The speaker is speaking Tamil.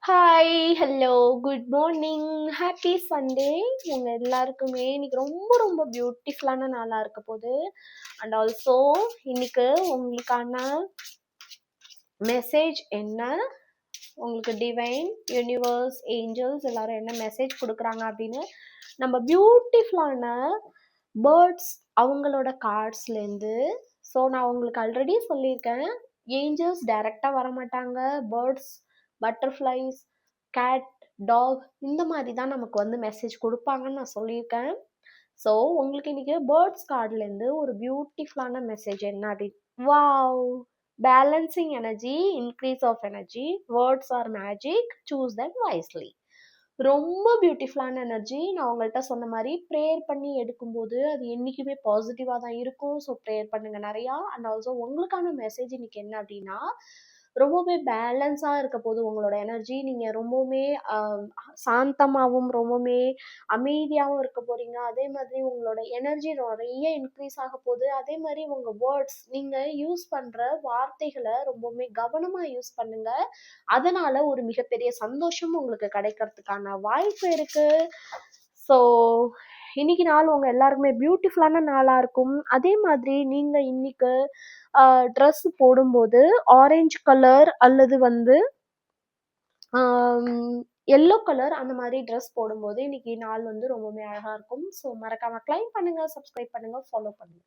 Hi, hello, good morning, happy Sunday. உங்க எல்லாருக்குமே இன்னைக்கு ரொம்ப ரொம்ப பியூட்டிஃபுல்லான நாளா இருக்க போகுது. அண்ட் ஆல்சோ இன்னைக்கு உங்களுக்கான மெசேஜ் என்ன, உங்களுக்கு டிவைன், யூனிவர்ஸ், ஏஞ்சல்ஸ் எல்லாரும் என்ன மெசேஜ் கொடுக்குறாங்க அப்படின்னு நம்ம பியூட்டிஃபுல்லான பேர்ட்ஸ் அவங்களோட கார்ட்ஸ்லேருந்து. ஸோ நான் உங்களுக்கு ஆல்ரெடி சொல்லியிருக்கேன், ஏஞ்சல்ஸ் டைரெக்டாக வரமாட்டாங்க. பேர்ட்ஸ், பட்டர்ஃப்ளைஸ், கேட், டாக் இந்த மாதிரி தான் நமக்கு வந்து மெசேஜ் கொடுப்பாங்கன்னு நான் சொல்லியிருக்கேன். ஸோ உங்களுக்கு இன்னைக்கு பேர்ட்ஸ் கார்ட்லேருந்து ஒரு பியூட்டிஃபுல்லான மெசேஜ் என்ன அப்படின்னு. Wow, balancing energy, increase of energy, words are magic, choose that wisely. ரொம்ப பியூட்டிஃபுல்லான எனர்ஜி. நான் உங்கள்கிட்ட சொன்ன மாதிரி ப்ரேயர் பண்ணி எடுக்கும்போது அது என்றைக்குமே பாசிட்டிவாக தான் இருக்கும். ஸோ ப்ரேயர் பண்ணுங்க நிறையா. அண்ட் ஆல்சோ உங்களுக்கான மெசேஜ் இன்னைக்கு என்ன அப்படின்னா, ரொம்பவே பேலன்ஸாக இருக்க போது உங்களோட எனர்ஜி. நீங்கள் ரொம்பவுமே சாந்தமாகவும் ரொம்பவுமே அமைதியாகவும் இருக்க போறீங்க. அதே மாதிரி உங்களோட எனர்ஜி நிறைய இன்க்ரீஸ் ஆக போகுது. அதே மாதிரி உங்கள் வேர்ட்ஸ், நீங்கள் யூஸ் பண்ணுற வார்த்தைகளை ரொம்பவுமே கவனமாக யூஸ் பண்ணுங்க. அதனால ஒரு மிகப்பெரிய சந்தோஷம் உங்களுக்கு கிடைக்கிறதுக்கான வாய்ப்பு இருக்கு. ஸோ இன்னைக்கு நாள் உங்க எல்லாருக்குமே பியூட்டிஃபுல்லான நாளா இருக்கும். அதே மாதிரி நீங்க இன்னைக்கு ட்ரெஸ் போடும்போது ஆரஞ்சு கலர் அல்லது வந்து எல்லோ கலர் அந்த மாதிரி ட்ரெஸ் போடும்போது இன்னைக்கு நாள் வந்து ரொம்பவுமே அழகா இருக்கும். ஸோ மறக்காம கிளைம் பண்ணுங்க, சப்ஸ்கிரைப் பண்ணுங்க, ஃபாலோ பண்ணுங்க.